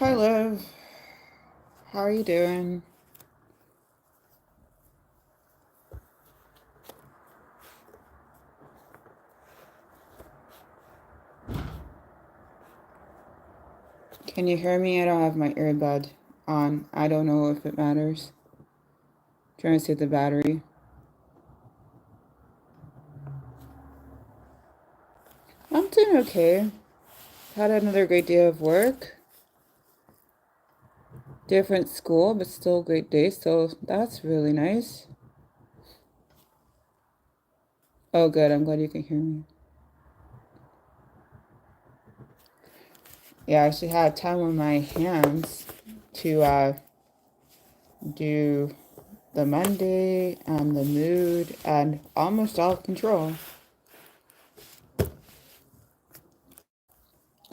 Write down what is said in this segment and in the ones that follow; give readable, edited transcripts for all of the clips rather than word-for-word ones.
Hi, Liv. How are you doing? Can you hear me? I don't have my earbud on. I don't know if it matters. Trying to see the battery. I'm doing okay. Had another great day of work. Different school, but still a great day. So that's really nice. Oh, good. I'm glad you can hear me. Yeah, I actually had time on my hands to do the Monday and the mood and almost all control.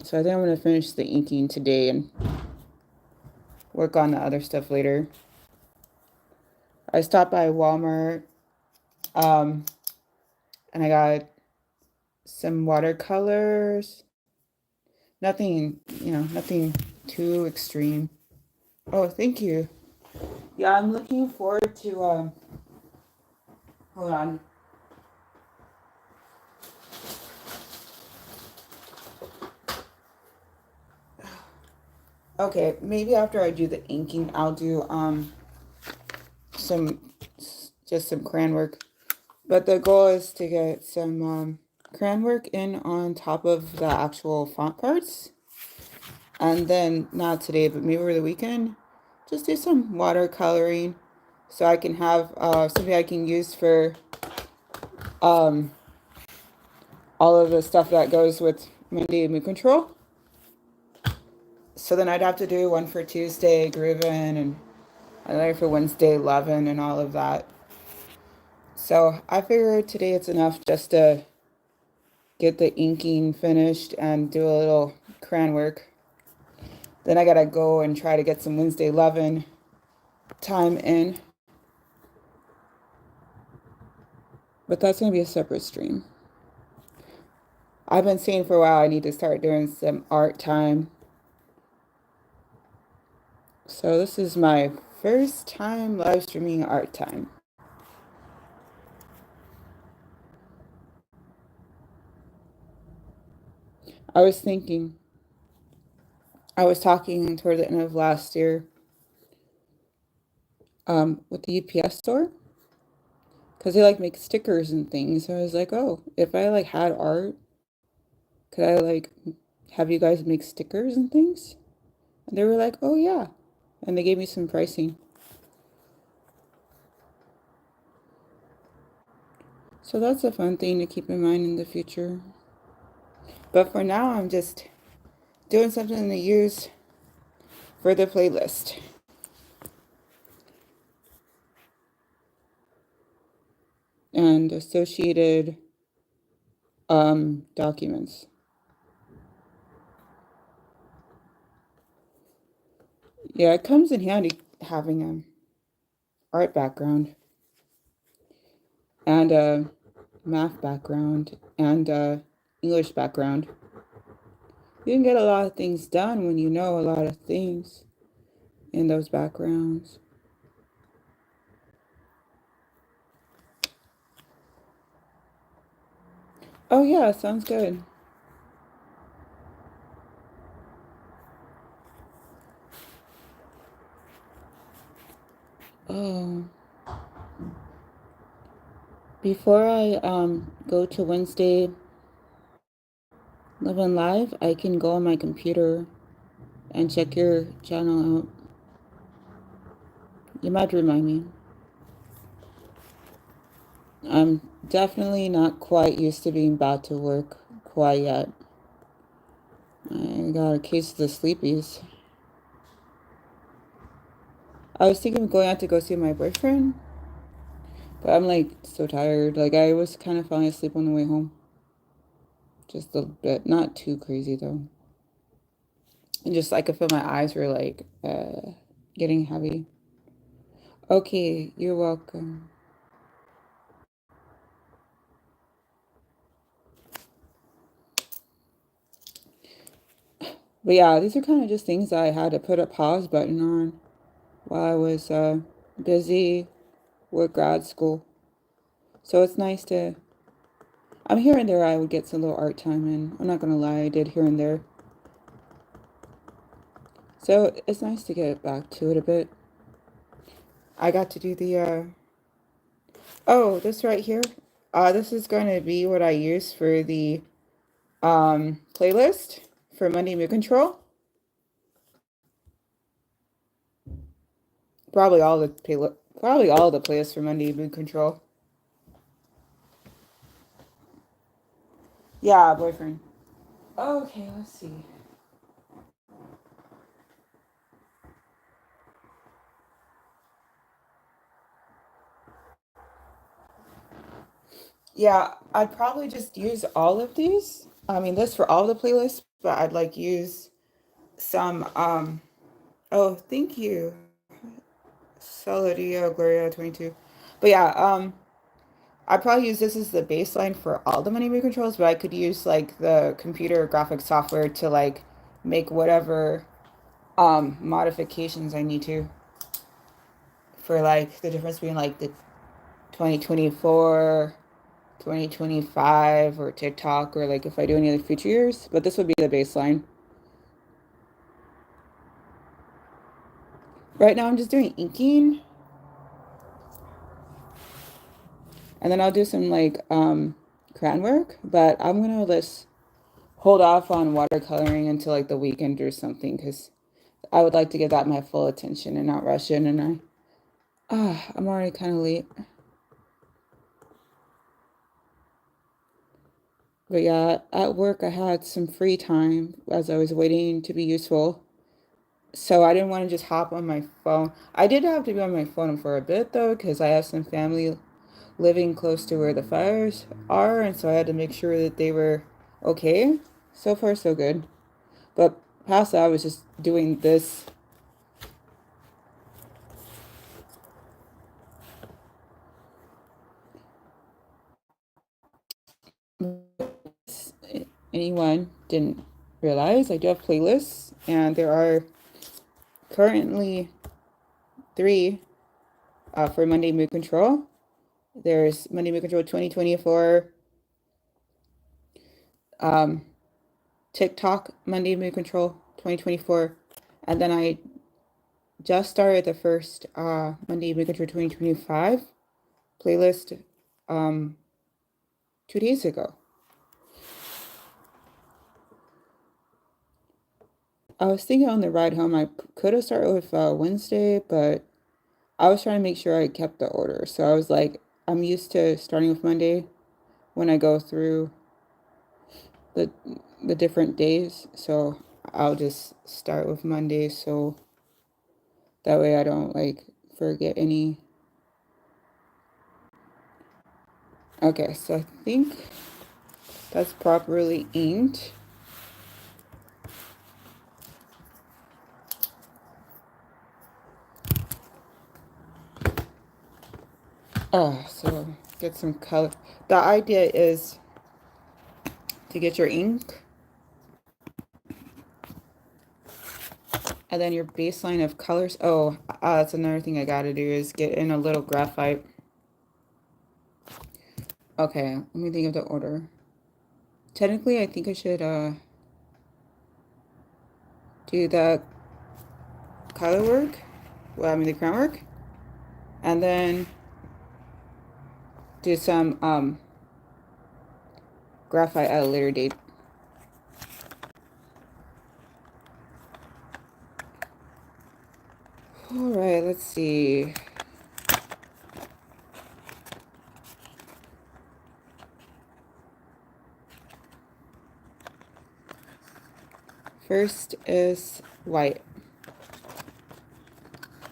So I think I'm going to finish the inking today and work on the other stuff later. I stopped by Walmart and I got some watercolors. Nothing, nothing too extreme. Oh, thank you. Yeah, I'm looking forward to hold on. Okay, maybe after I do the inking, I'll do some just some crayon work. But the goal is to get some crayon work in on top of the actual font parts. And then not today, but maybe over the weekend, just do some watercoloring so I can have something I can use for all of the stuff that goes with Monday mood control. So then I'd have to do one for Tuesday grooving and another for Wednesday loving and all of that. So I figured today it's enough just to get the inking finished and do a little crayon work. Then I gotta go and try to get some Wednesday loving time in. But that's gonna be a separate stream. I've been saying for a while I need to start doing some art time. So this is my first time live streaming art time. I was thinking, I was talking toward the end of last year with the UPS store because they like make stickers and things. So I was like, oh, if I like had art, could I like have you guys make stickers and things? And they were like, oh yeah. And they gave me some pricing. So that's a fun thing to keep in mind in the future. But for now, I'm just doing something to use for the playlist. And associated documents. Yeah, it comes in handy having an art background and a math background and a English background. You can get a lot of things done when you know a lot of things in those backgrounds. Oh yeah, sounds good. Oh, before I go to Wednesday Living Live, I can go on my computer and check your channel out. You might remind me. I'm definitely not quite used to being back to work quite yet. I got a case of the sleepies. I was thinking of going out to go see my boyfriend, but I'm like so tired. Like I was kind of falling asleep on the way home. Just a bit, not too crazy though. And just I could feel my eyes were like getting heavy. Okay, you're welcome. But yeah, these are kind of just things I had to put a pause button on while I was busy with grad school. So it's nice to, here and there I would get some little art time in. I'm not gonna lie, I did here and there. So it's nice to get back to it a bit. I got to do the, oh, this right here. This is going to be what I use for the playlist for Monday Mood Control. Probably all the playlists for Monday Mood Control. Yeah, boyfriend. Okay, let's see. Yeah, I'd probably just use all of these. I mean, this for all the playlists, but I'd like use some oh, thank you. Saladia Gloria 22. But yeah, I'd probably use this as the baseline for all the money controls, but I could use like the computer graphic software to like make whatever modifications I need to for like the difference between like the 2024, 2025, or TikTok, or like if I do any of the future years. But this would be the baseline. Right now I'm just doing inking, and then I'll do some like crayon work, but I'm gonna just hold off on watercoloring until like the weekend or something, because I would like to give that my full attention and not rush in. And I'm already kind of late. But yeah, at work I had some free time as I was waiting to be useful. So I didn't want to just hop on my phone. I did have to be on my phone for a bit though, because I have some family living close to where the fires are, and so I had to make sure that they were okay. So far, so good. But past that, I was just doing this. Anyone didn't realize, I do have playlists, and there are currently three for Monday Mood Control. There's Monday Mood Control 2024, um, TikTok Monday Mood Control 2024, and then I just started the first Monday Mood Control 2025 playlist 2 days ago. I was thinking on the ride home I could have started with Wednesday, but I was trying to make sure I kept the order. So I was like, I'm used to starting with Monday when I go through the the different days. So I'll just start with Monday, so that way I don't like forget any. Okay, so I think that's properly inked. So get some color. The idea is to get your ink, and then your baseline of colors. Oh, that's another thing I gotta do is get in a little graphite. Okay, let me think of the order. Technically, I think I should do the color work. Well, I mean the crown work, and then do some graphite at a later date. All right, let's see. First is white,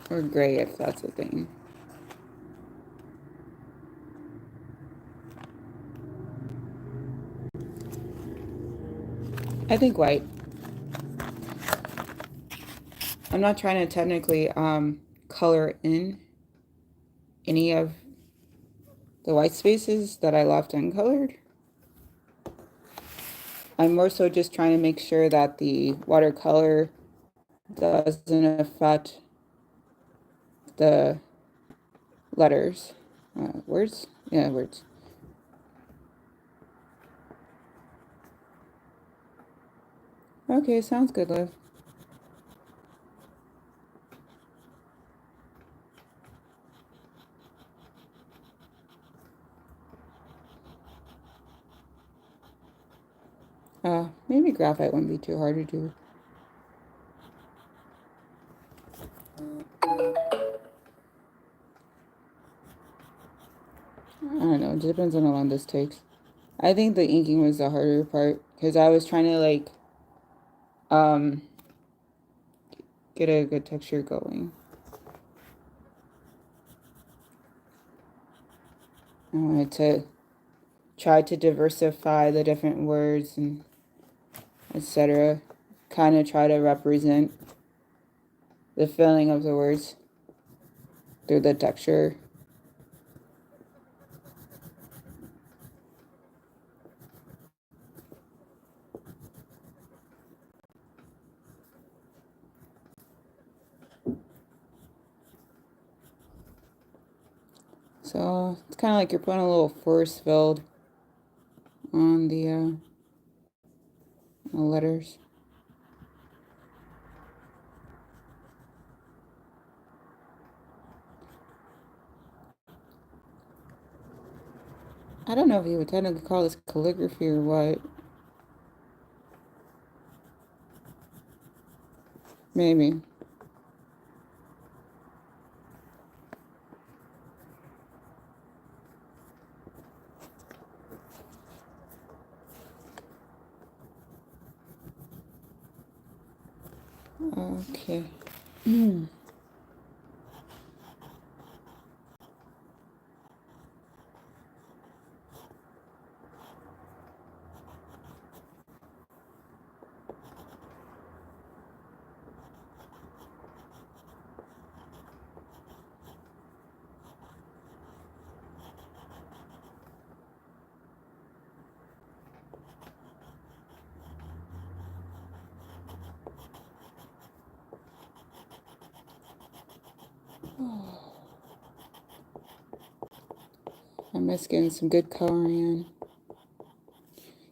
or gray if that's a thing. I think white. I'm not trying to technically color in any of the white spaces that I left uncolored. I'm more so just trying to make sure that the watercolor doesn't affect the letters. Words? Yeah, words. Okay, sounds good, Liv. Maybe graphite wouldn't be too hard to do. I don't know, it depends on how long this takes. I think the inking was the harder part because I was trying to like um get a good texture going. I wanted to try to diversify the different words and etc. Kind of try to represent the feeling of the words through the texture. So it's kind of like you're putting a little force field on the letters. I don't know if you would technically call this calligraphy or what. Maybe. Okay. I miss getting some good coloring in.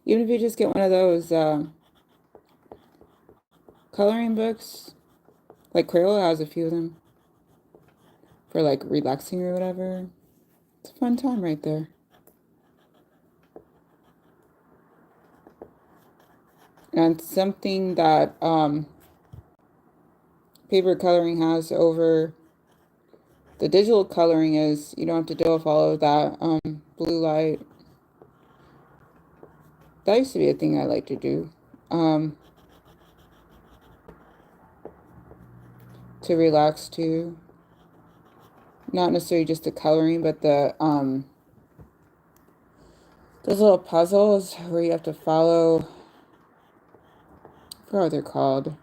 Even if you just get one of those coloring books, like Crayola has a few of them for like relaxing or whatever. It's a fun time right there. And something that paper coloring has over the digital coloring is you don't have to deal with all of that blue light. That used to be a thing I like to do. To relax too. Not necessarily just the coloring, but the those little puzzles where you have to follow, I forgot what they're called.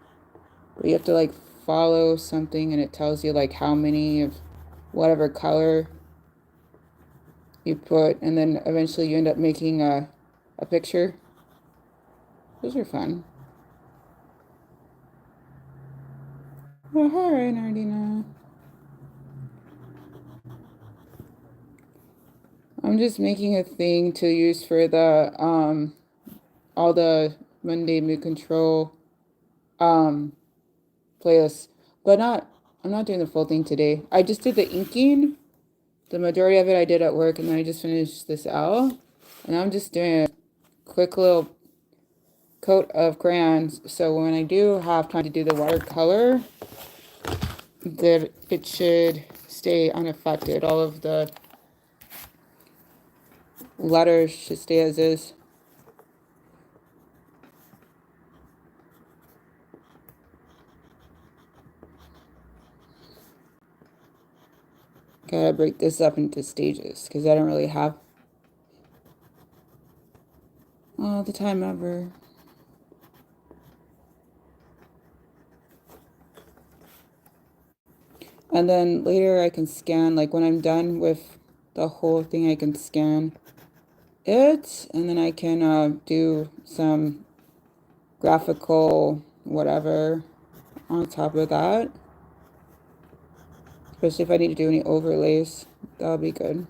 But you have to like follow something and it tells you like how many of whatever color you put, and then eventually you end up making a picture. Those are fun. Oh, hi, Nardina. I'm just making a thing to use for the all the Monday mood control playlists, but I'm not doing the full thing today. I just did the inking. The majority of it I did at work, and then I just finished this out, and I'm just doing a quick little coat of crayons, so when I do have time to do the watercolor, that it should stay unaffected. All of the letters should stay as is. Gotta break this up into stages because I don't really have all the time ever. And then later I can scan, like when I'm done with the whole thing, I can scan it, and then I can do some graphical whatever on top of that. Especially if I need to do any overlays, that'll be good.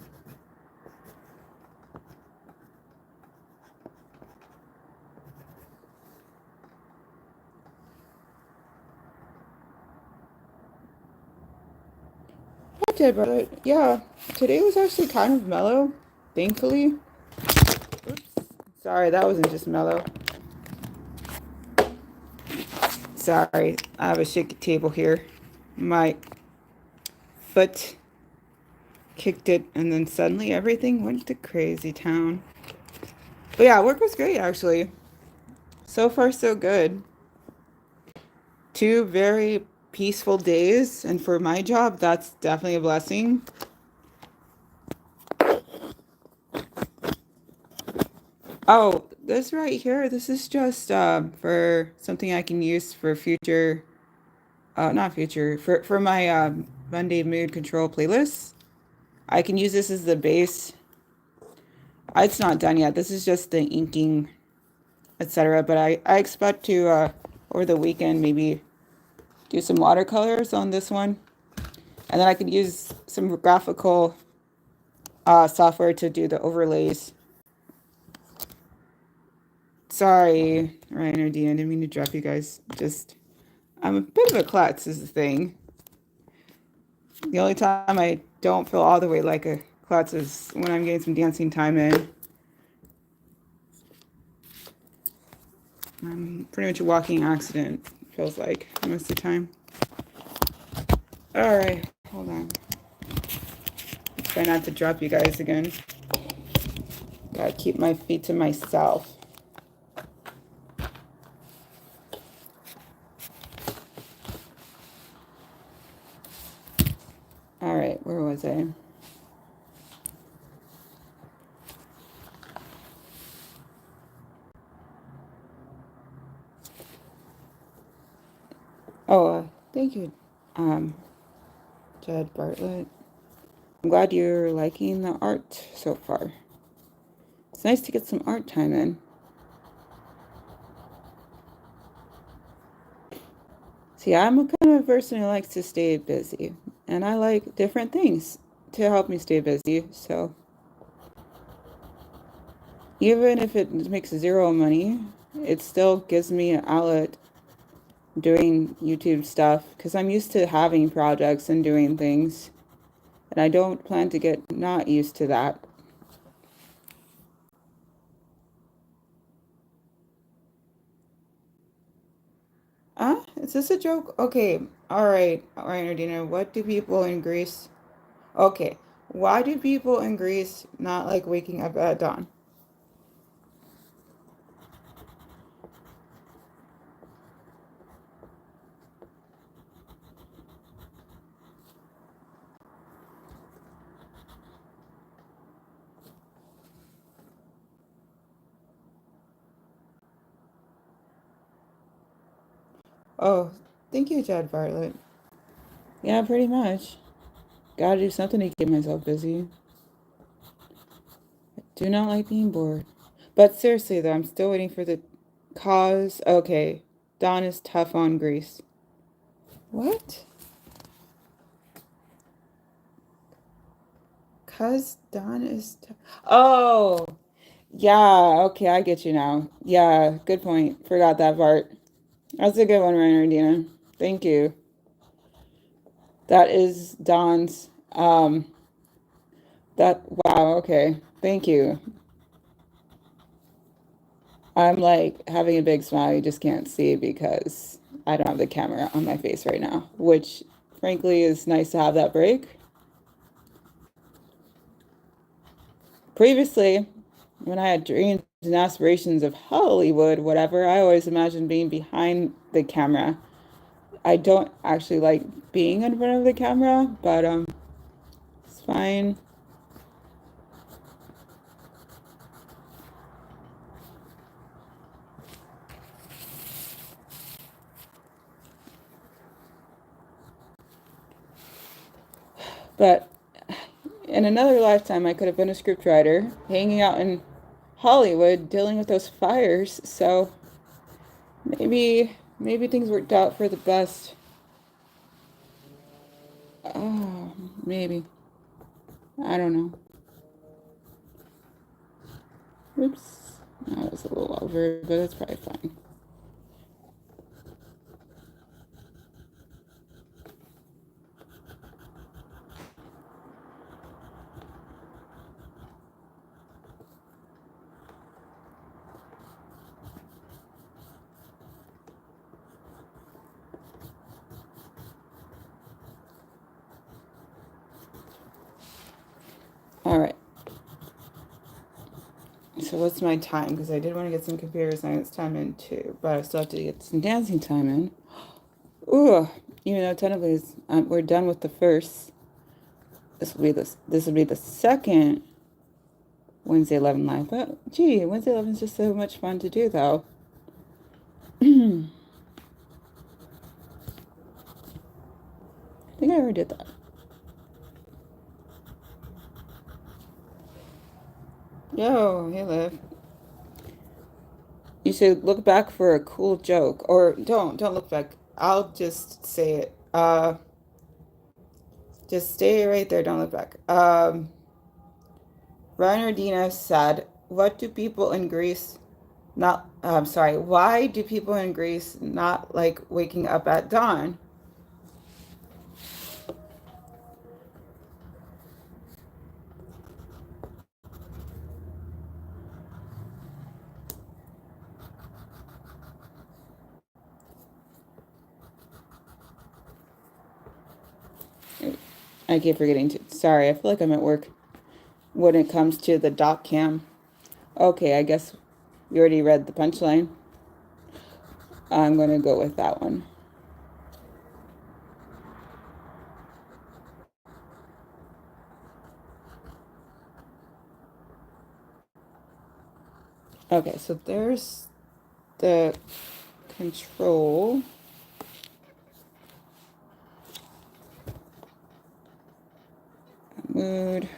Okay, but yeah, today was actually kind of mellow, thankfully. Oops. Sorry, that wasn't just mellow. Sorry, I have a shaky table here. My foot kicked it, and then suddenly everything went to crazy town. But yeah, work was great, actually. So far, so good. 2 very peaceful days, and for my job, that's definitely a blessing. Oh, this right here, this is just for something I can use for future, not future, for my Monday mood control playlist. I can use this as the base. It's not done yet. This is just the inking, etc. But I expect to, over the weekend, maybe do some watercolors on this one. And then I could use some graphical software to do the overlays. Sorry, Ryan or Dean, I didn't mean to drop you guys. Just, I'm a bit of a klutz is the thing. The only time I don't feel all the way like a klutz is when I'm getting some dancing time in. I'm pretty much a walking accident, feels like, most of the time. All right, hold on. Try not to drop you guys again. Gotta keep my feet to myself. All right, where was I? Oh, thank you, Jed Bartlett. I'm glad you're liking the art so far. It's nice to get some art time in. See, I'm a kind of person who likes to stay busy, and I like different things to help me stay busy. So even if it makes 0 money, it still gives me an outlet doing YouTube stuff because I'm used to having projects and doing things, and I don't plan to get not used to that. Is this a joke? Okay, all right, Ardina. What do people in Greece? Okay, why do people in Greece not like waking up at dawn? Oh, thank you, Chad Bartlett. Yeah, pretty much. Gotta do something to keep myself busy. Do not like being bored. But seriously, though, I'm still waiting for the cause. Okay, Dawn is tough on Greece. What? Cause Dawn is tough. Oh, yeah. Okay, I get you now. Yeah, good point. Forgot that part. That's a good one, Rainer Dina. Thank you. That is Dawn's. Wow. Okay. Thank you. I'm like having a big smile you just can't see because I don't have the camera on my face right now, which frankly is nice to have that break. Previously, when I had dreams and aspirations of Hollywood, whatever, I always imagined being behind the camera. I don't actually like being in front of the camera, but it's fine. But in another lifetime, I could have been a scriptwriter, hanging out in Hollywood, dealing with those fires. So Maybe things worked out for the best. Oh, maybe. I don't know. Oops. That was a little over, but that's probably fine. All right. So what's my time? Because I did want to get some computer science time in too, but I still have to get some dancing time in. Ooh, even though technically we're done with the first. This will be the second Wednesday 11 live. But gee, Wednesday 11 is just so much fun to do though. I think I already did that. Yo, hey Liv. You should look back for a cool joke, or don't look back. I'll just say it. Just stay right there. Don't look back. Bernardina said, "What do people in Greece not? I'm sorry. Why do people in Greece not like waking up at dawn?" I keep forgetting to. Sorry, I feel like I'm at work when it comes to the doc cam. Okay, I guess you already read the punchline. I'm gonna go with that one. Okay, so there's the control. Mood.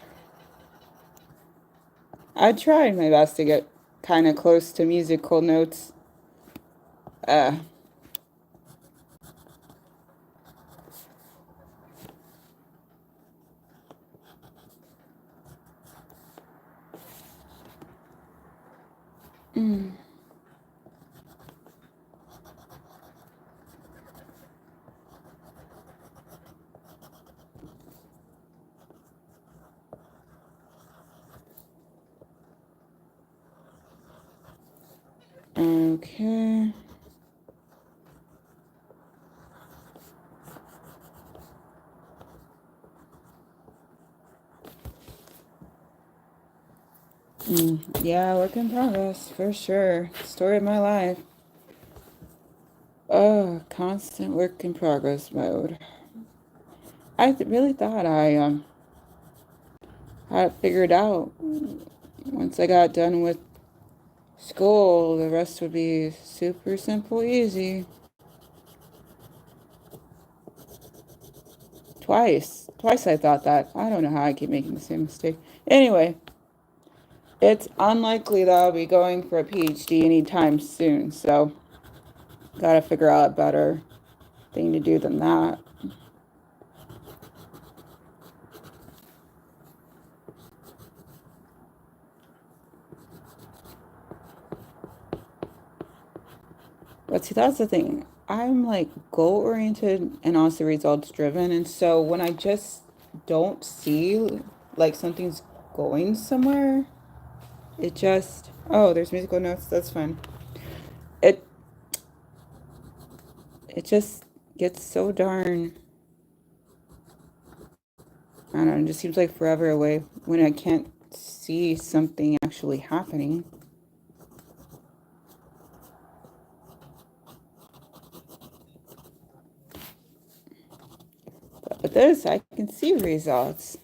I tried my best to get kind of close to musical notes. Uh, mm, okay. Yeah, work in progress for sure. Story of my life. Oh, constant work in progress mode. Really thought I had it figured out. Once I got done with school, the rest would be super simple, easy. Twice I thought that. I don't know how I keep making the same mistake. Anyway, it's unlikely that I'll be going for a PhD anytime soon, so gotta figure out a better thing to do than that. But see, that's the thing. I'm like goal oriented and also results driven. And so when I just don't see like something's going somewhere, it just, oh, there's musical notes. That's fun. It, it just gets so darn, I don't know, it just seems like forever away when I can't see something actually happening. But with this, I can see results.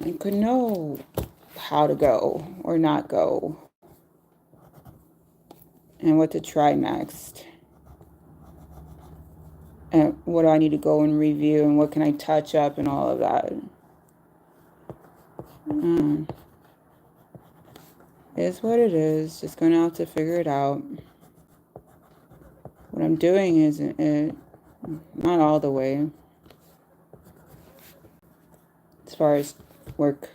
I could know how to go or not go and what to try next. And what do I need to go and review and what can I touch up and all of that. Is what it is. Just going to have to figure it out. What I'm doing isn't it, not all the way, as far as work.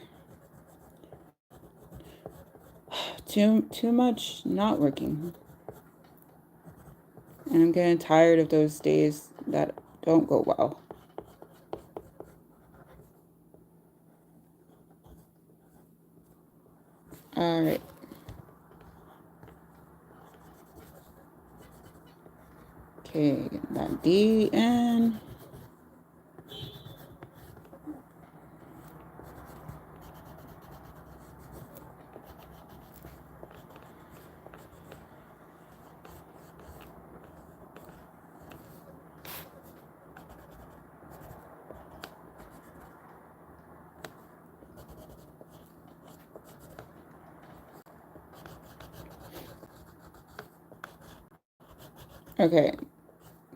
Too much not working. And I'm getting tired of those days that don't go well. All right. Okay, that D in. Okay,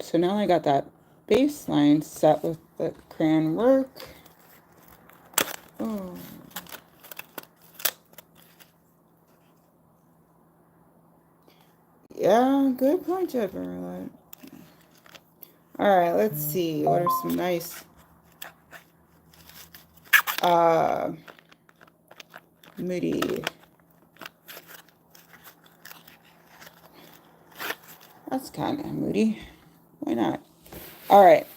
so now I got that baseline set with the crayon work. Oh. Yeah, good point, Jennifer. All right, let's see. What are some nice moody? That's kind of moody. Why not? All right.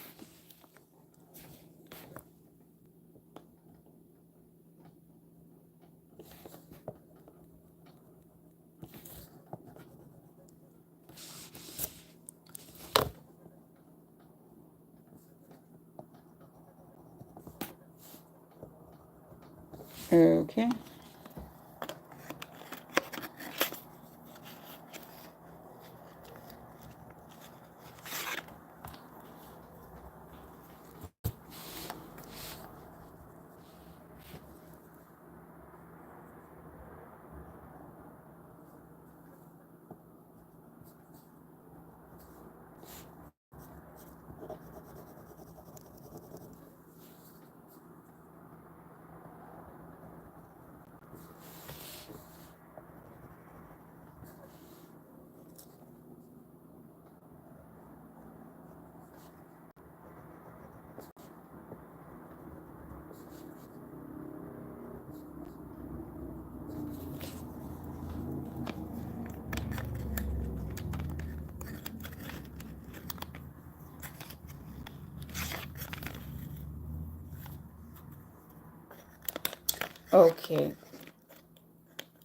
Okay. Okay.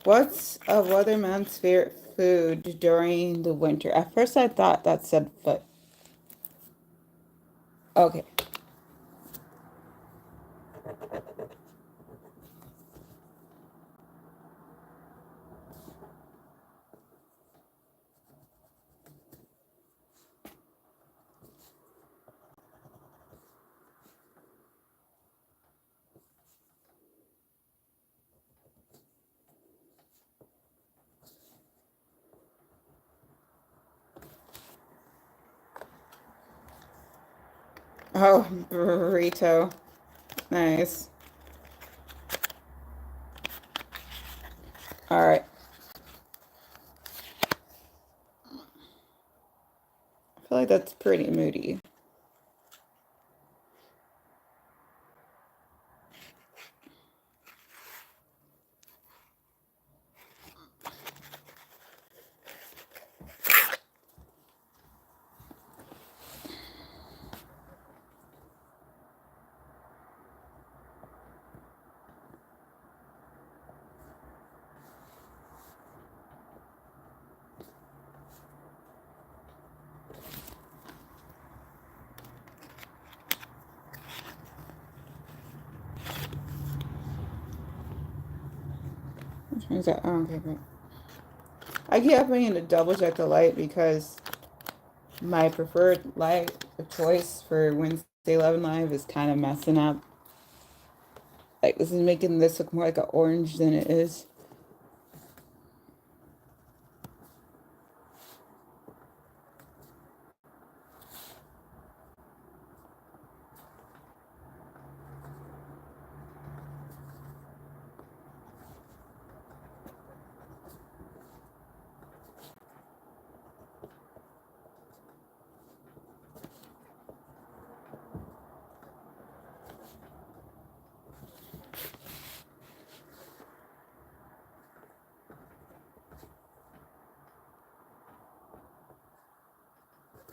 What's a weatherman's favorite food during the winter? At first I thought that said foot. Okay. Oh, burrito. Nice. All right. I feel like that's pretty moody. Which one's that? Oh, okay, great. I keep having to double check the light because my preferred light of choice for Wednesday 11 Live is kind of messing up. Like, this is making this look more like an orange than it is.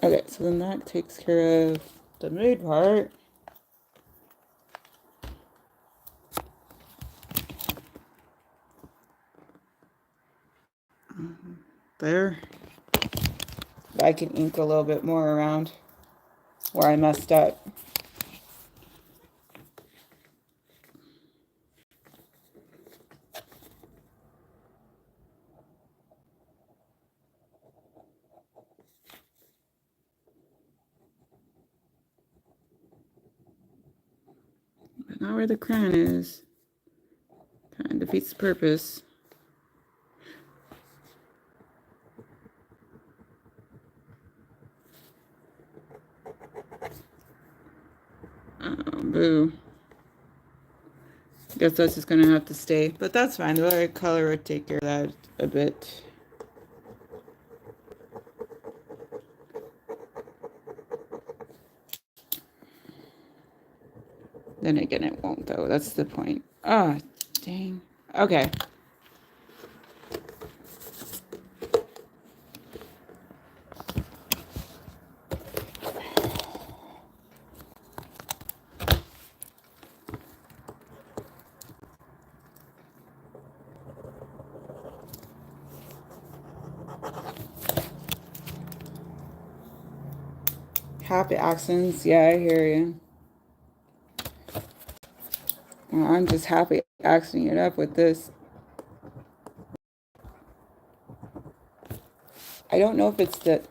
Okay, so then that takes care of the mood part. There. I can ink a little bit more around where I messed up. But not where the crayon is. Kind of defeats the purpose. Boo. Guess that's just gonna have to stay. But that's fine. The other color would take care of that a bit. Then again, it won't though. That's the point. Ah, oh, dang. Okay. Happy accents. Yeah, I hear you. Well, I'm just happy accenting it up with this. I don't know if it's the...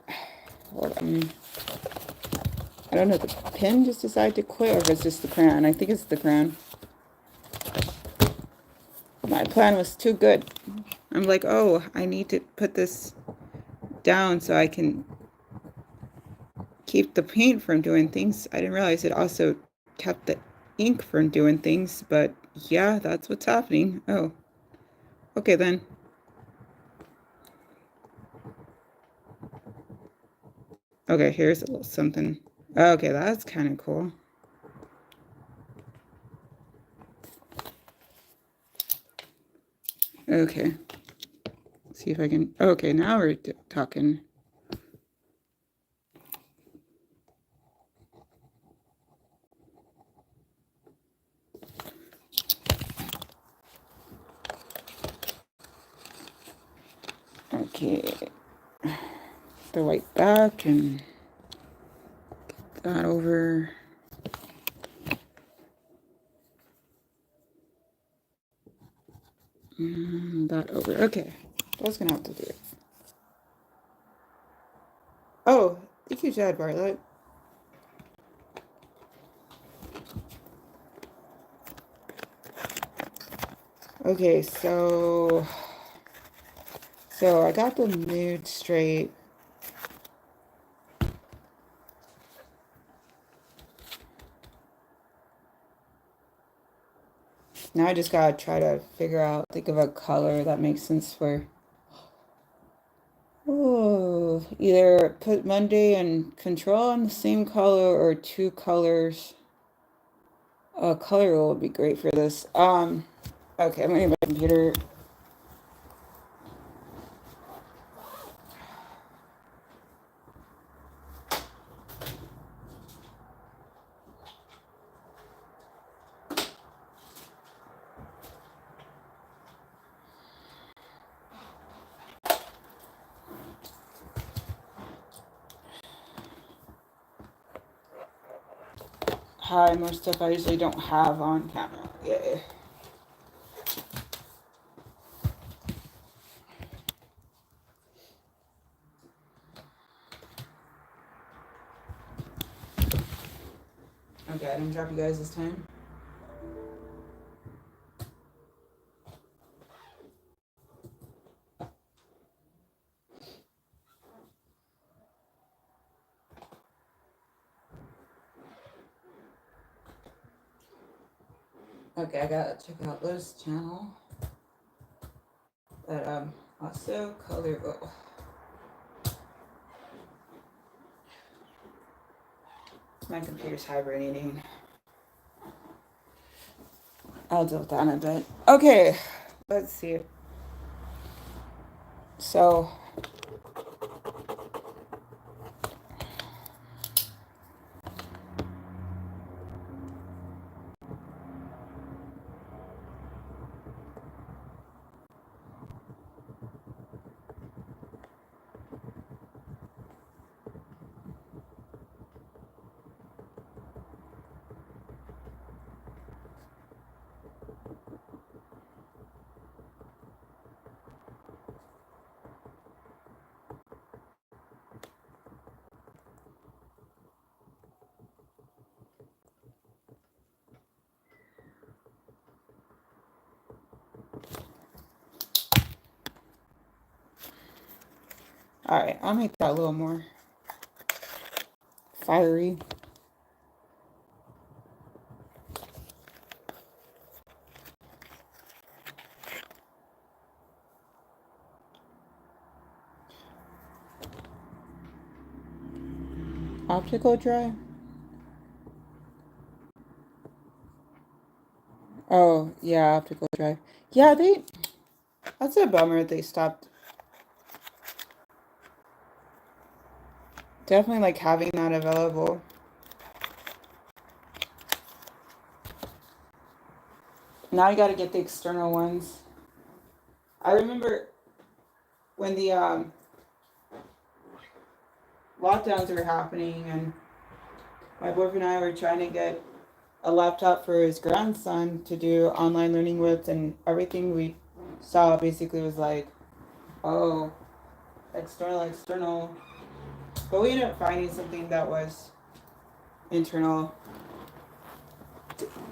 Hold on. I don't know if the pen just decided to quit or if it's just the crayon. I think it's the crayon. My plan was too good. I'm like, oh, I need to put this down so I can keep the paint from doing things. I didn't realize it also kept the ink from doing things, but yeah, that's what's happening. Oh, okay then. Okay, here's a little something. Okay, that's kind of cool. Okay. See if I can... Okay, now we're talking. Okay. The white back and get that over. That over. Okay. I was going to have to do it. Oh, thank you, Jad Bartlett. Okay, so I got the mood straight. Now I just gotta try to think of a color that makes sense for... Oh, either put Monday and Control on the same color or two colors. Color will be great for this. Okay, I'm gonna get my computer. Hi, more stuff I usually don't have on camera. Yeah. Okay, I didn't drop you guys this time. Okay, I gotta check out this channel. But also color. Oh. My computer's hibernating. I'll deal with that in a bit. Okay, let's see. So All right, I'll make that a little more fiery. Optical dry? Oh, yeah, optical dry. Yeah, that's a bummer they stopped. Definitely like having that available. Now you got to get the external ones. I remember when the lockdowns were happening and my boyfriend and I were trying to get a laptop for his grandson to do online learning with, and everything we saw basically was like, oh, external. But we ended up finding something that was internal.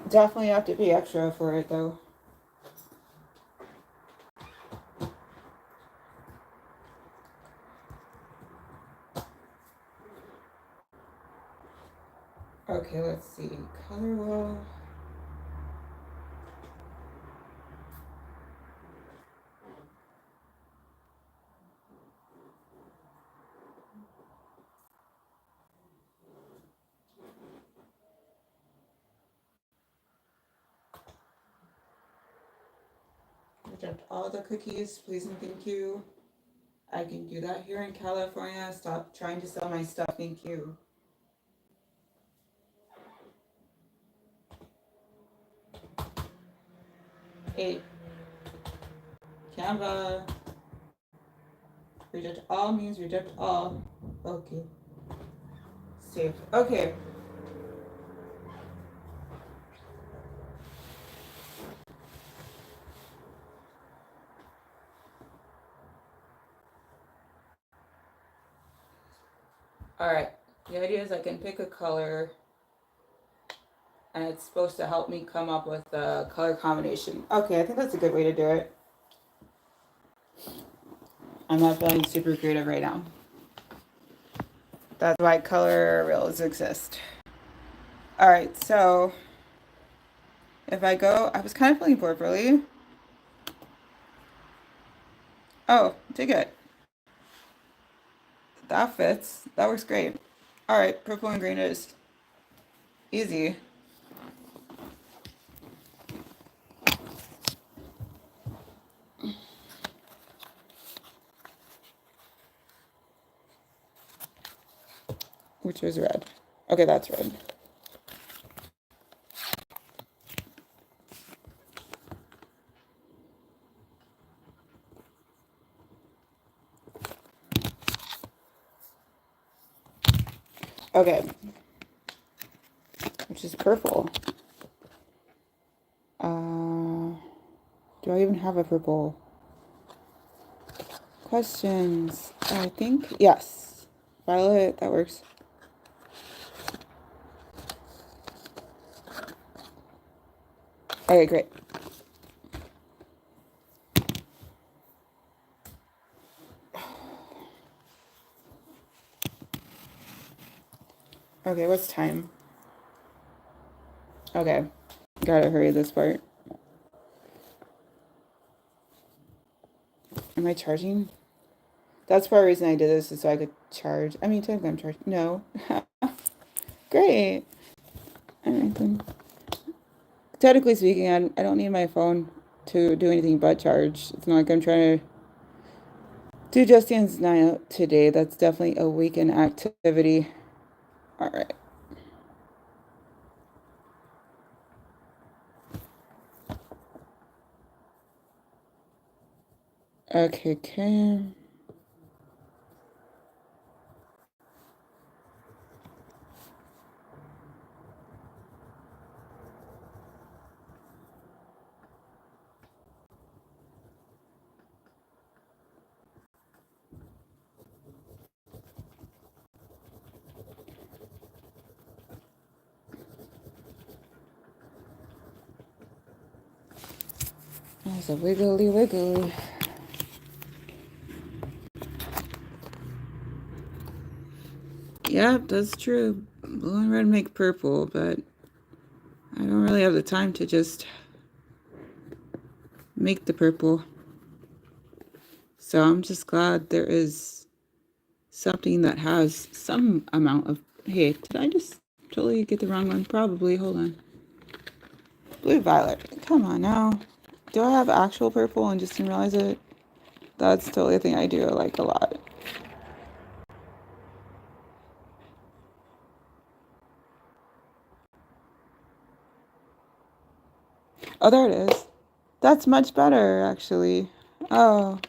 Definitely have to pay extra for it though. Okay, let's see. Color wall. Reject all the cookies, please and thank you. I can do that here in California. Stop trying to sell my stuff, thank you. Hey, Canva. Reject all means reject all. Okay. Save. Okay. Alright. The idea is I can pick a color and it's supposed to help me come up with a color combination. Okay, I think that's a good way to do it. I'm not feeling super creative right now. That's why color reels exist. Alright, so if I go, I was kind of feeling purpley. Oh, dig it. That fits. That works great. Alright, purple and green is easy. Which is red. Okay, that's red. Okay. Which is purple. Do I even have a purple? Questions. I think yes. Violet, that works. Okay, great. Okay, what's time? Okay. Gotta hurry this part. Am I charging? That's part of the reason I did this is so I could charge. I mean, technically I'm charging. No. Great. Technically speaking, I don't need my phone to do anything but charge. It's not like I'm trying to do Just Dance night out today. That's definitely a weekend activity. All right. Okay. There's a wiggly wiggly. Yeah, that's true. Blue and red make purple, but I don't really have the time to just make the purple. So I'm just glad there is something that has some amount of... Hey, did I just totally get the wrong one? Probably. Hold on. Blue violet. Come on now. Do I have actual purple and just didn't realize it? That's totally a thing I do like a lot. Oh, there it is. That's much better, actually. Oh,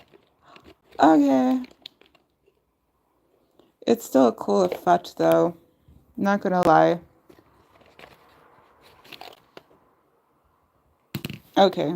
okay. It's still a cool effect, though. Not gonna lie. Okay.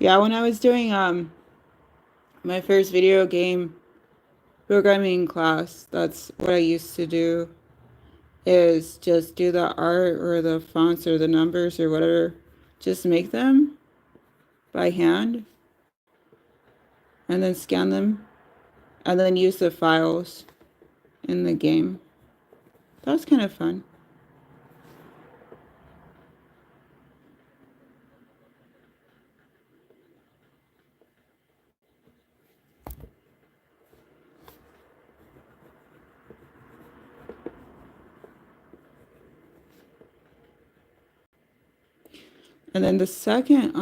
Yeah, when I was doing my first video game programming class, that's what I used to do, is just do the art or the fonts or the numbers or whatever, just make them by hand and then scan them and then use the files in the game. That was kind of fun. And then the second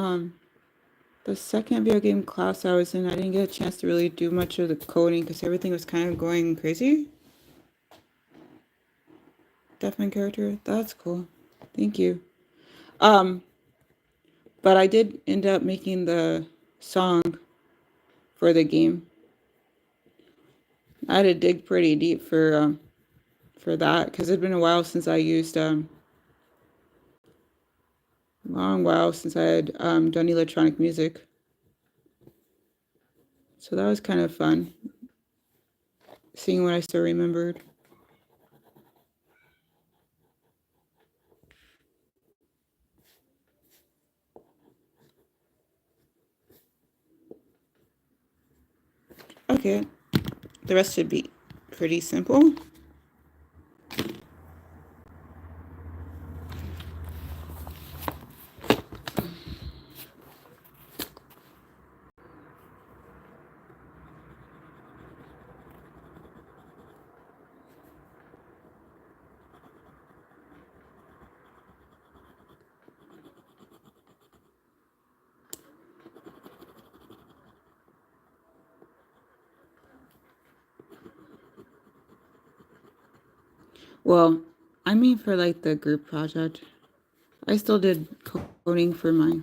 video game class I was in, I didn't get a chance to really do much of the coding because everything was kind of going crazy. Deaf character, that's cool. Thank you. But I did end up making the song for the game. I had to dig pretty deep for that because it'd been a while since I used long while since I had done electronic music. So that was kind of fun, seeing what I still remembered. Okay, the rest should be pretty simple. Well, I mean for like the group project, I still did coding for my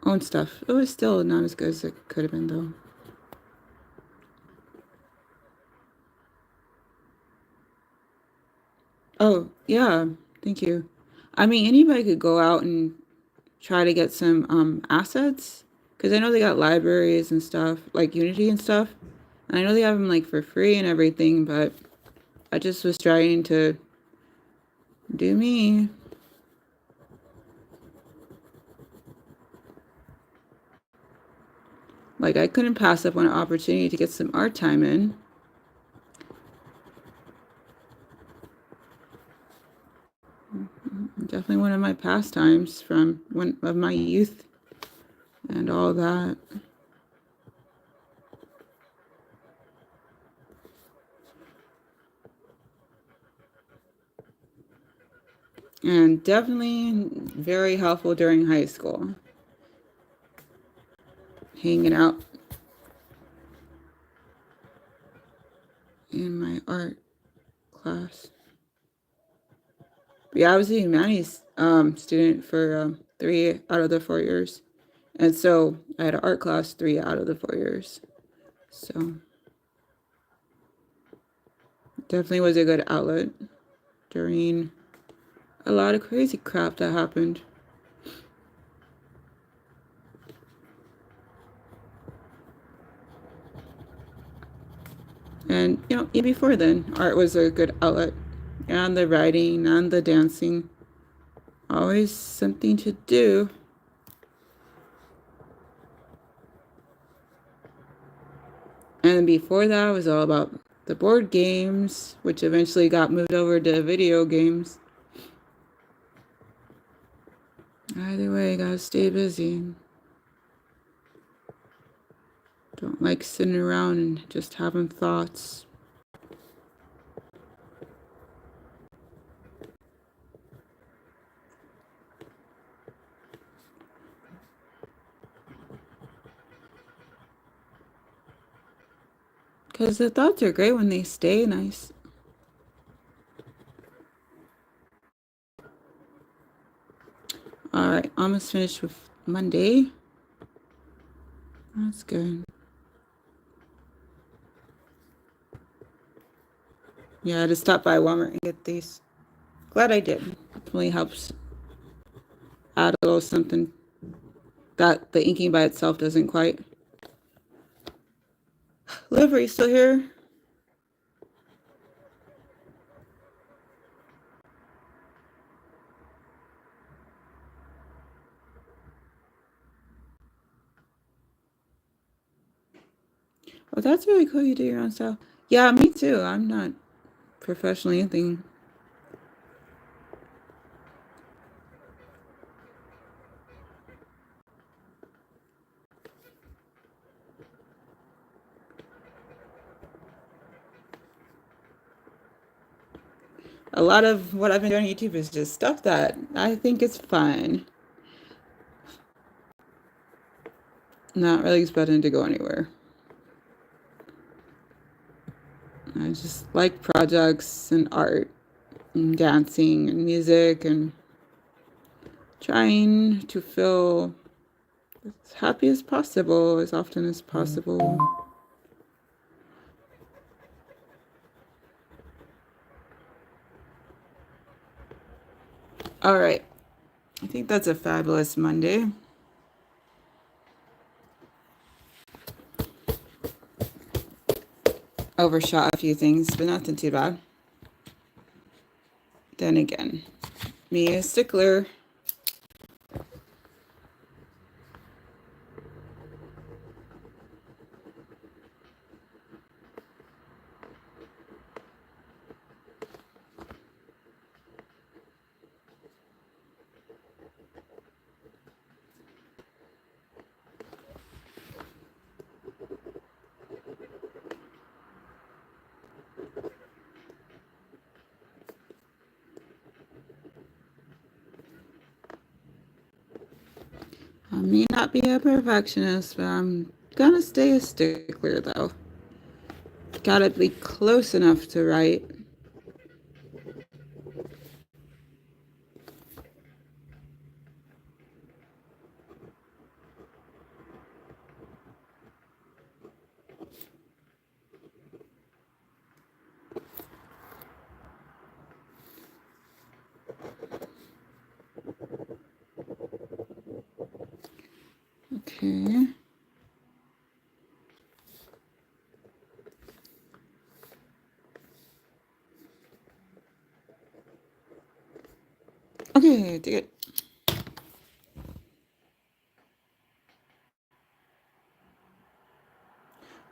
own stuff. It was still not as good as it could have been though. Oh, yeah, thank you. I mean, anybody could go out and try to get some assets because I know they got libraries and stuff like Unity and stuff. And I know they have them like for free and everything, but I just was trying to do me. Like I couldn't pass up on an opportunity to get some art time in. Definitely one of my pastimes from one of my youth and all that. And definitely very helpful during high school. Hanging out in my art class. But yeah, I was a humanities student for 3 out of the 4 years. And so I had an art class 3 out of the 4 years. So definitely was a good outlet during a lot of crazy crap that happened. And, even before then, art was a good outlet. And the writing and the dancing. Always something to do. And before that, it was all about the board games, which eventually got moved over to video games. Either way, gotta stay busy. Don't like sitting around and just having thoughts. Because the thoughts are great when they stay nice. Alright, almost finished with Monday. That's good. Yeah, I had to stop by Walmart and get these. Glad I did. Definitely helps add a little something that the inking by itself doesn't quite. Livery still here? Oh, that's really cool. You do your own style. Yeah, me too. I'm not professionally anything. A lot of what I've been doing on YouTube is just stuff that I think is fun. Not really expecting to go anywhere. I just like projects and art and dancing and music and trying to feel as happy as possible, as often as possible. All right. I think that's a fabulous Monday. Overshot a few things, but nothing too bad. Then again, me a stickler. I may not be a perfectionist, but I'm gonna stay a stickler though. Gotta be close enough to write. Okay. Okay, dig it.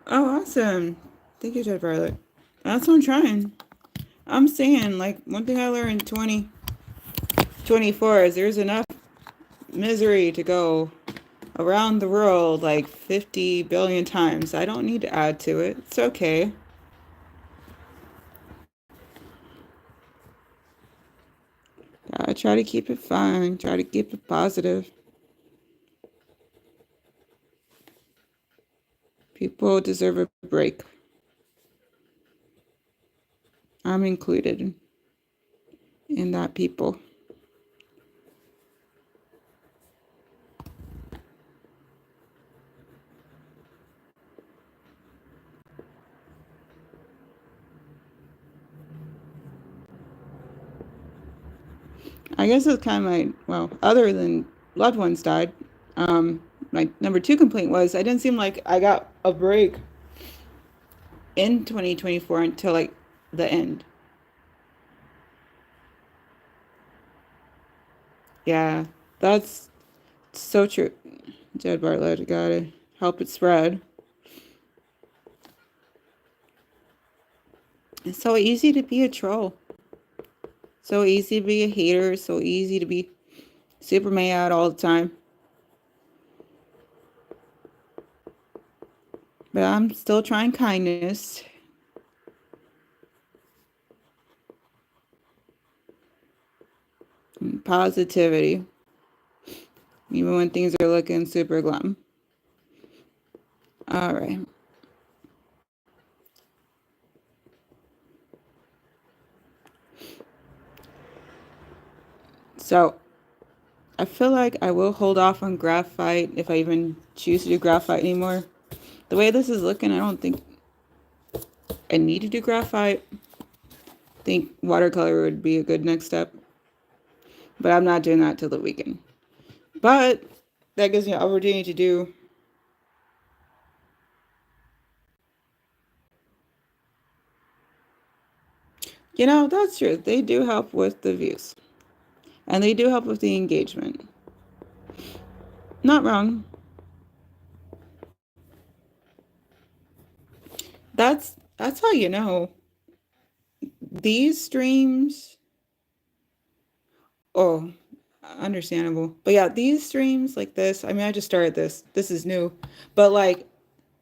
Oh, awesome. Thank you, Red Violet. That's what I'm trying. I'm saying, like, one thing I learned in 2024 is there's enough misery to go around the world like 50 billion times. I don't need to add to it. It's okay. I try to keep it fun, try to keep it positive. People deserve a break. I'm included in that people. I guess it's kind of other than loved ones died, my number 2 complaint was I didn't seem like I got a break in 2024 until like the end. Yeah, that's so true. Jed Bartlett, gotta help it spread. It's so easy to be a troll. So easy to be a hater. So easy to be super mad all the time. But I'm still trying kindness. And positivity. Even when things are looking super glum. All right. So I feel like I will hold off on graphite if I even choose to do graphite anymore. The way this is looking, I don't think I need to do graphite. I think watercolor would be a good next step. But I'm not doing that till the weekend. But that gives me an opportunity to do. You know, that's true. They do help with the views. And they do help with the engagement. Not wrong. That's how you know. These streams, oh, understandable. But yeah, these streams like this, I mean, I just started this. This is new. But like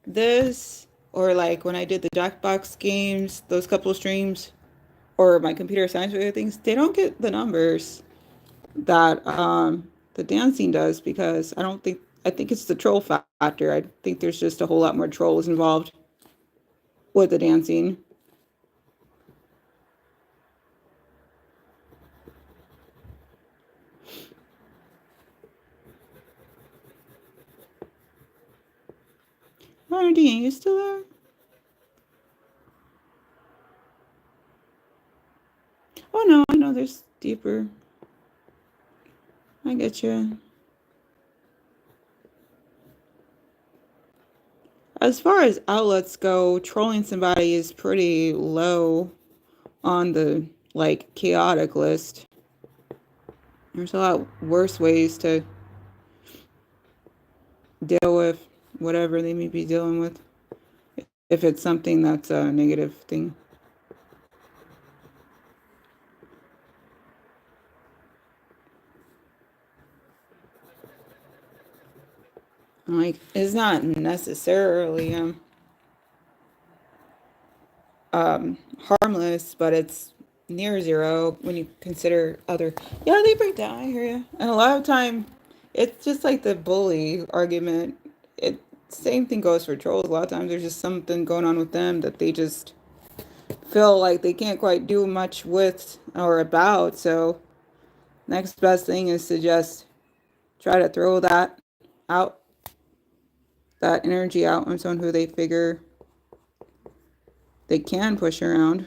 this, or like when I did the Jackbox games, those couple of streams, or my computer science related things, they don't get the numbers that the dancing does because I think it's the troll factor. I think there's just a whole lot more trolls involved with the dancing. Hi, Dean, you still there? Oh no, I know there's deeper. I get you. As far as outlets go, trolling somebody is pretty low on the like chaotic list. There's a lot worse ways to deal with whatever they may be dealing with if it's something that's a negative thing. Like it's not necessarily harmless, but it's near zero when you consider other. Yeah, they break down. I hear you. And a lot of time, it's just like the bully argument. It same thing goes for trolls. A lot of times, there's just something going on with them that they just feel like they can't quite do much with or about. So next best thing is to just try to throw that out, that energy out on someone who they figure they can push around.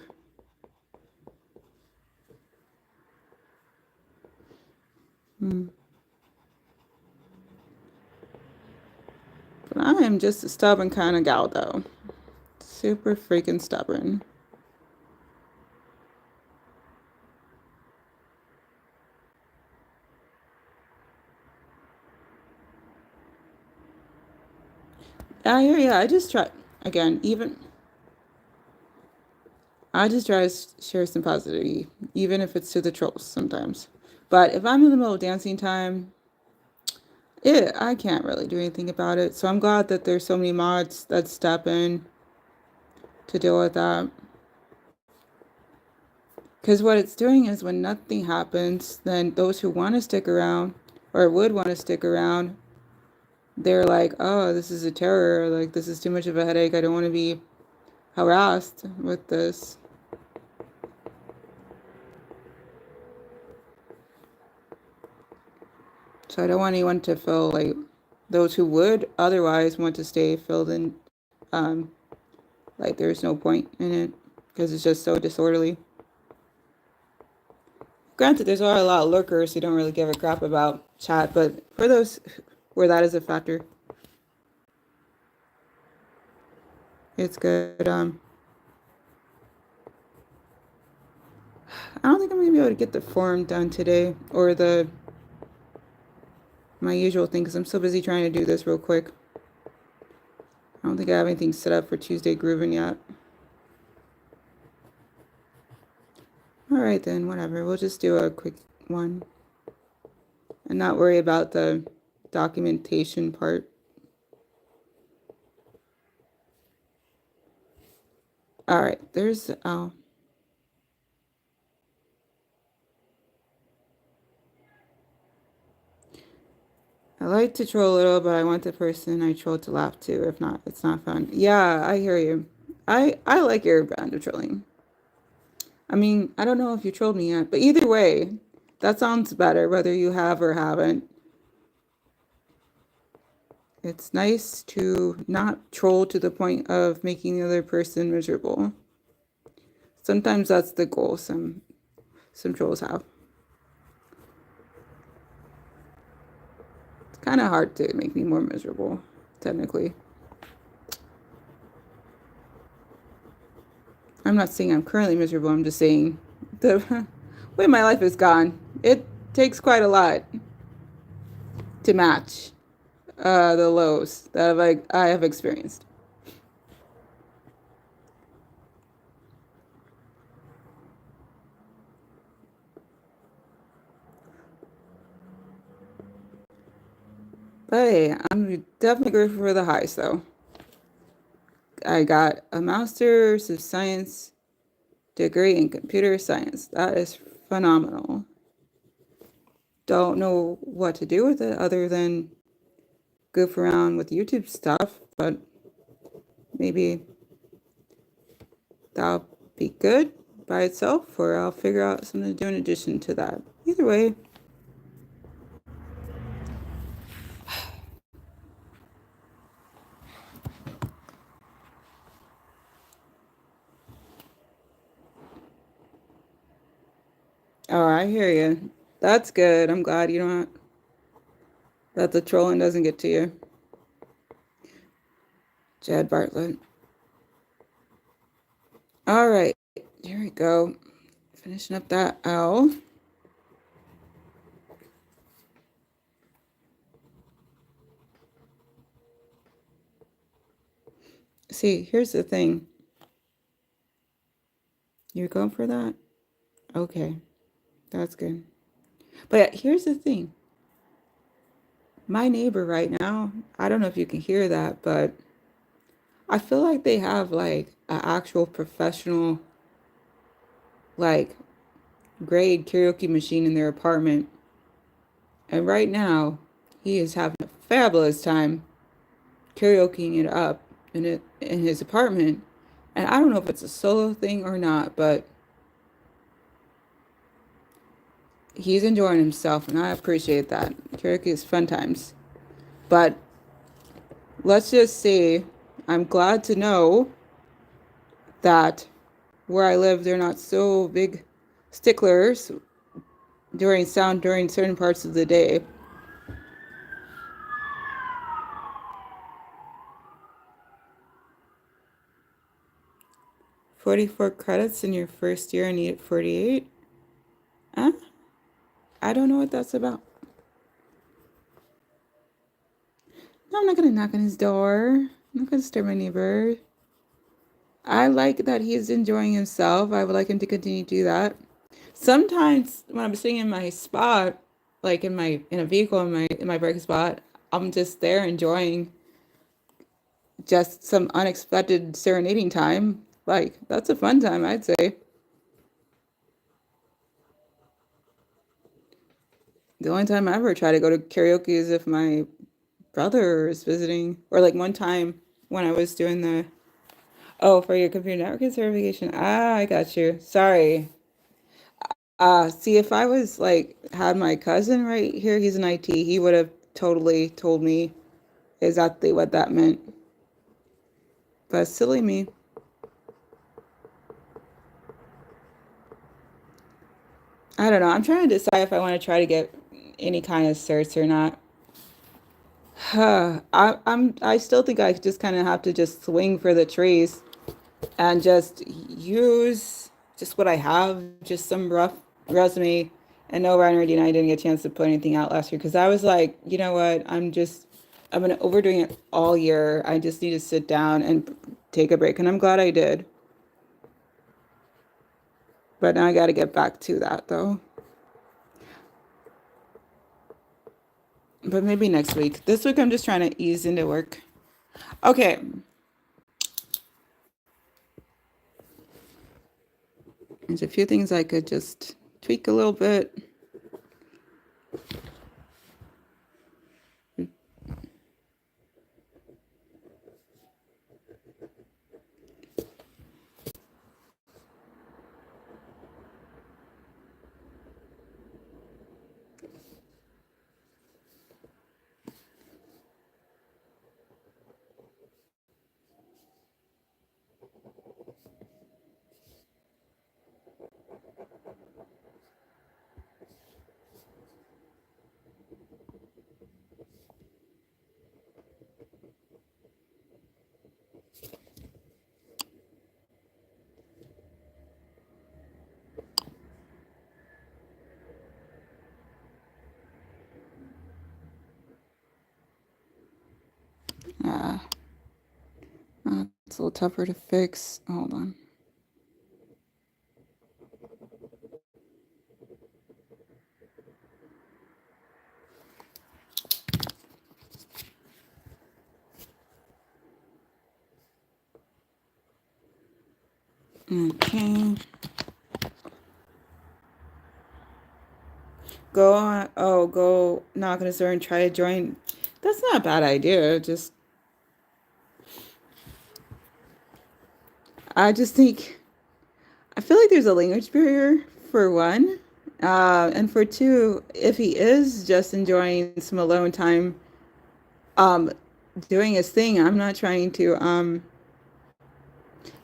Hmm. But I am just a stubborn kind of gal, though. Super freaking stubborn. I hear ya. I just try, again, even, I just try to share some positivity, even if it's to the trolls sometimes. But if I'm in the middle of dancing time, I can't really do anything about it. So I'm glad that there's so many mods that step in to deal with that. Because what it's doing is when nothing happens, then those who want to stick around or would want to stick around, they're like, oh, this is a terror. Like, this is too much of a headache. I don't want to be harassed with this. So I don't want anyone to feel like those who would otherwise want to stay filled in, um, like there's no point in it because it's just so disorderly. Granted, there's a lot of lurkers who don't really give a crap about chat, but for those where that is a factor, it's good. I don't think I'm gonna be able to get the form done today, or my usual thing, because I'm so busy trying to do this real quick. I don't think I have anything set up for Tuesday grooving yet. All right then, whatever. We'll just do a quick one and not worry about the documentation part. All right, there's I like to troll a little, but I want the person I troll to laugh too. If not, it's not fun. Yeah, I hear you. I like your brand of trolling. I mean, I don't know if you trolled me yet, but either way, that sounds better, whether you have or haven't. It's nice to not troll to the point of making the other person miserable. Sometimes that's the goal some trolls have. It's kind of hard to make me more miserable, technically. I'm not saying I'm currently miserable. I'm just saying the way my life has gone, it takes quite a lot to match the lows that I have experienced. But hey, I'm definitely grateful for the highs, though. I got a master's of science degree in computer science. That is phenomenal. Don't know what to do with it other than goof around with YouTube stuff, but maybe that'll be good by itself, or I'll figure out something to do in addition to that. Either way. Oh, I hear you. That's good. I'm glad you don't that the trolling doesn't get to you. Jed Bartlett. All right, here we go. Finishing up that L. See, here's the thing. You're going for that? Okay, that's good. But here's the thing. My neighbor right now, I don't know if you can hear that, but I feel like they have like an actual professional, like grade karaoke machine in their apartment. And right now, he is having a fabulous time karaokeing it up in his apartment. And I don't know if it's a solo thing or not, but he's enjoying himself, and I appreciate that. Karaoke is fun times. But let's just say I'm glad to know that where I live, they're not so big sticklers during sound during certain parts of the day. $44 credits in your first year and needed 48? Huh? I don't know what that's about. No, I'm not gonna knock on his door. I'm not gonna disturb my neighbor. I like that he's enjoying himself. I would like him to continue to do that. Sometimes when I'm sitting in my spot, like in a vehicle in my parking spot, I'm just there enjoying just some unexpected serenading time. Like, that's a fun time, I'd say. The only time I ever try to go to karaoke is if my brother is visiting, or like one time when I was doing for your computer networking certification. Ah, I got you. Sorry. See, if I was like had my cousin right here, he's in IT, he would have totally told me exactly what that meant. But silly me. I don't know. I'm trying to decide if I want to try to get any kind of certs or not. I still think I just kind of have to just swing for the trees and just use just what I have, just some rough resume. And no, Ryan already and I didn't get a chance to put anything out last year because I was like, you know what? I've been overdoing it all year. I just need to sit down and take a break. And I'm glad I did. But now I got to get back to that though. But maybe next week. This week I'm just trying to ease into work. Okay. There's a few things I could just tweak a little bit. Uh, it's a little tougher to fix. Hold on. Okay. Go knock on his door and try to join. That's not a bad idea. I just think, I feel like there's a language barrier for one. And for two, if he is just enjoying some alone time, um, doing his thing, I'm not trying to,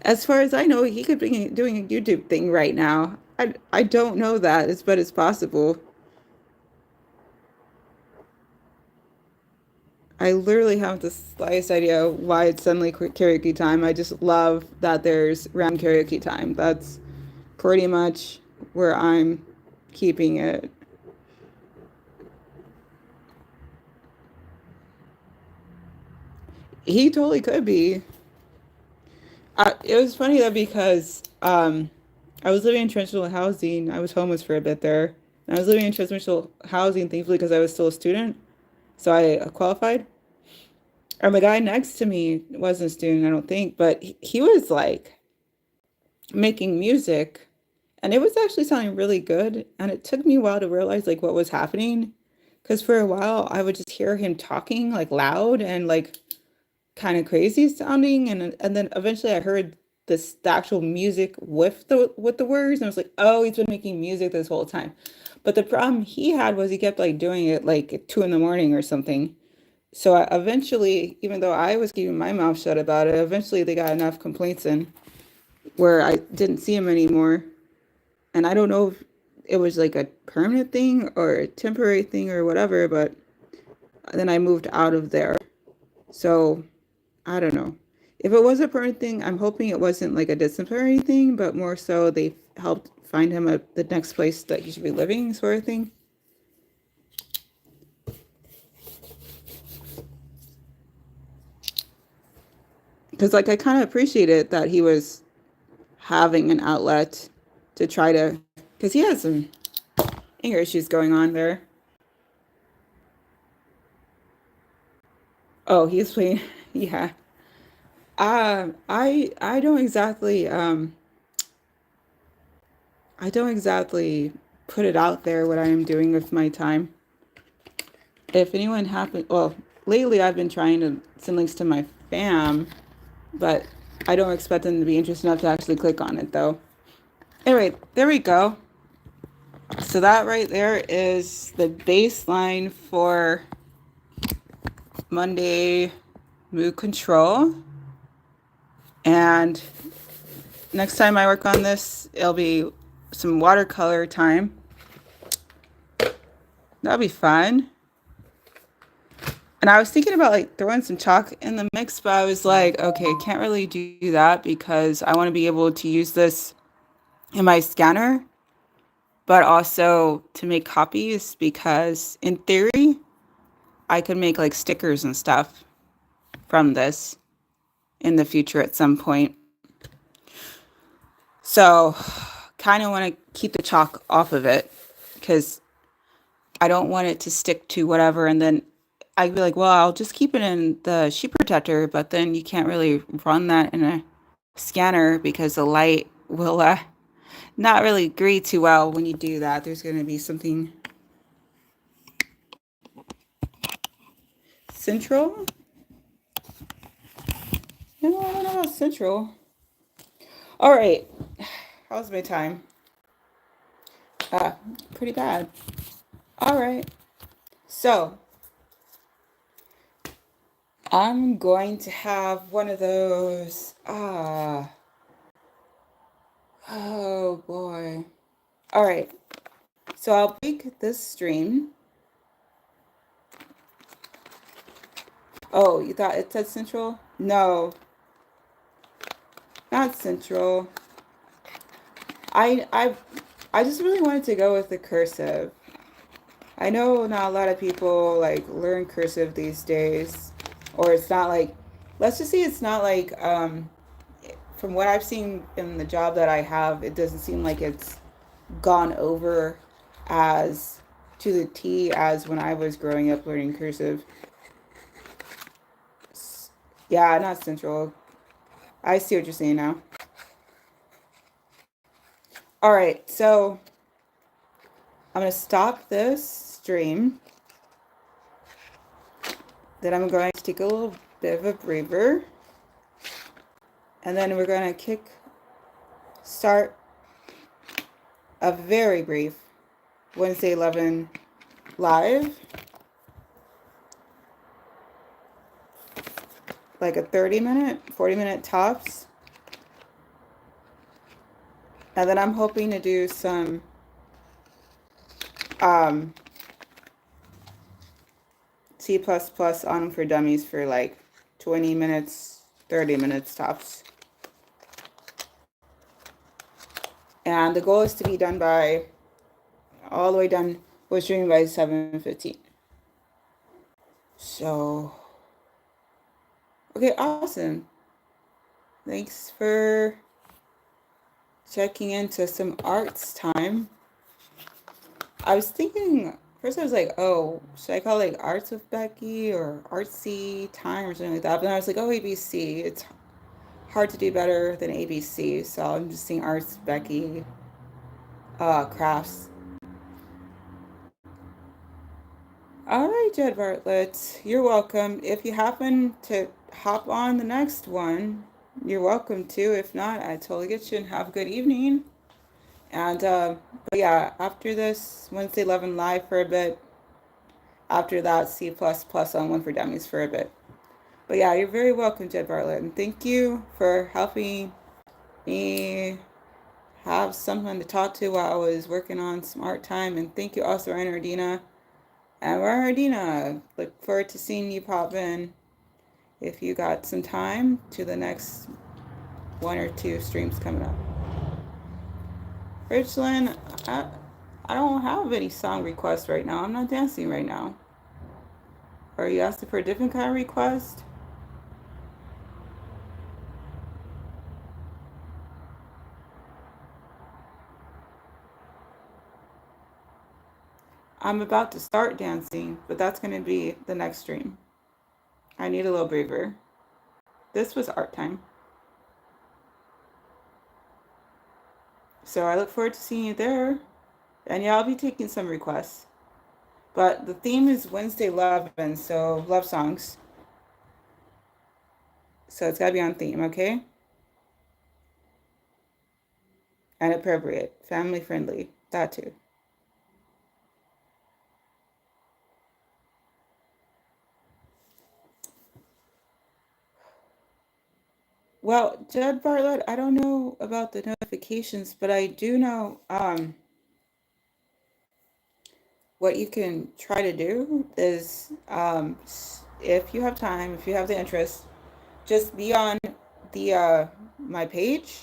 as far as I know, he could be doing a YouTube thing right now. I don't know that, but it's possible. I literally have the slightest idea why it's suddenly karaoke time. I just love that there's random karaoke time. That's pretty much where I'm keeping it. He totally could be. It was funny though because I was living in transitional housing. I was homeless for a bit there. And I was living in transitional housing, thankfully, because I was still a student. So I qualified. And the guy next to me wasn't a student, I don't think, but he was like making music and it was actually sounding really good. And it took me a while to realize like what was happening. Because for a while I would just hear him talking like loud and like kind of crazy sounding. And then eventually I heard the actual music with the words and I was like, oh, he's been making music this whole time. But the problem he had was he kept like doing it like at 2 in the morning or something. So eventually, even though I was keeping my mouth shut about it, eventually they got enough complaints in where I didn't see him anymore. And I don't know if it was like a permanent thing or a temporary thing or whatever, but then I moved out of there. So I don't know. If it was a permanent thing, I'm hoping it wasn't like a disciplinary thing, but more so they helped find him the next place that he should be living, sort of thing. Because like I kind of appreciated that he was having an outlet to try to, because he has some anger issues going on there. Oh, he's playing, yeah. I don't exactly put it out there what I am doing with my time. If anyone happen, well, lately I've been trying to send links to my fam, but I don't expect them to be interested enough to actually click on it though. Anyway, there we go. So that right there is the baseline for Monday mood control. And next time I work on this, it'll be some watercolor time. That'll be fun. And I was thinking about like throwing some chalk in the mix, but I was like, okay, can't really do that because I want to be able to use this in my scanner, but also to make copies because in theory, I could make like stickers and stuff from this in the future at some point. So kind of want to keep the chalk off of it because I don't want it to stick to whatever. And then I'd be like, well, I'll just keep it in the sheet protector, but then you can't really run that in a scanner because the light will not really agree too well when you do that. There's going to be something central. No, I don't know about central. All right. How's my time? Pretty bad. All right. So I'm going to have one of those. Oh boy. All right. So I'll break this stream. Oh, you thought it said central? No, not central. I I I just really wanted to go with the cursive. I know not a lot of people like learn cursive these days, or it's not like, let's just say it's not like from what I've seen in the job that I have, it doesn't seem like it's gone over as to the T as when I was growing up learning cursive. Yeah, not central. I see what you're saying now. All right, so I'm going to stop this stream. Then I'm going to take a little bit of a breather. And then we're going to start a very brief Wednesday 11 live. Like a 30-minute, 40-minute tops. And then I'm hoping to do some C++ on for dummies for like 20 minutes, 30 minutes tops. And the goal is to be done by, all the way done with streaming by 7:15. So, okay, awesome. Thanks for checking into some arts time. I was thinking, first I was like, oh, should I call it like Arts with Becky or Artsy Time or something like that? But then I was like, oh, ABC. It's hard to do better than ABC. So I'm just saying Arts Becky Crafts. All right, Jed Bartlett, you're welcome. If you happen to hop on the next one, you're welcome to. If not, I totally get you and have a good evening. And but yeah, after this Wednesday 11 live for a bit. After that, C++ on One for Dummies for a bit. But yeah, you're very welcome, Jed Bartlett. And thank you for helping me have someone to talk to while I was working on Smart Time. And thank you also, Renardina. And Renardina, look forward to seeing you pop in if you got some time to the next one or two streams coming up. Richland, I don't have any song requests right now. I'm not dancing right now. Are you asking for a different kind of request? I'm about to start dancing, but that's going to be the next stream. I need a little breather. This was art time. So I look forward to seeing you there. And yeah, I'll be taking some requests. But the theme is Wednesday 11, so love songs. So it's got to be on theme, okay? And appropriate, family friendly, that too. Well, Jed Bartlett, I don't know about the notifications, but I do know what you can try to do is if you have time, if you have the interest, just be on the my page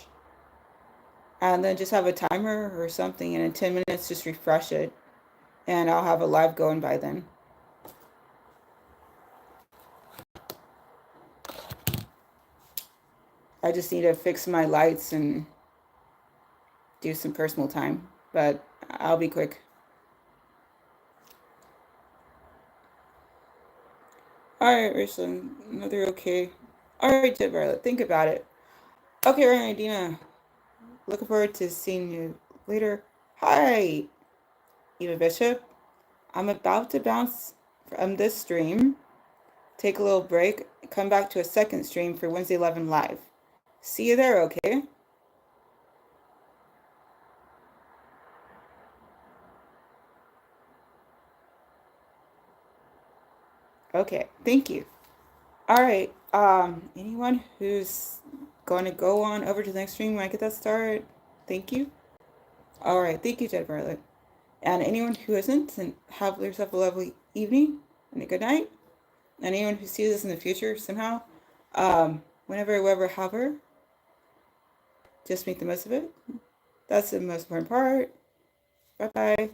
and then just have a timer or something, and in 10 minutes just refresh it, and I'll have a live going by then. I just need to fix my lights and do some personal time, but I'll be quick. All right, Ursula, another okay. All right, Jet Violet, think about it. Okay, Ryan, Dina, looking forward to seeing you later. Hi, Eva Bishop. I'm about to bounce from this stream, take a little break, come back to a second stream for Wednesday 11 Live. See you there, okay? Okay, thank you. All right, anyone who's going to go on over to the next stream when I get that started, thank you. All right, thank you, Jet Bartlett. And anyone who isn't, and have yourself a lovely evening and a good night. And anyone who sees this in the future somehow, whenever, wherever, however, just make the most of it. That's the most important part. Bye bye.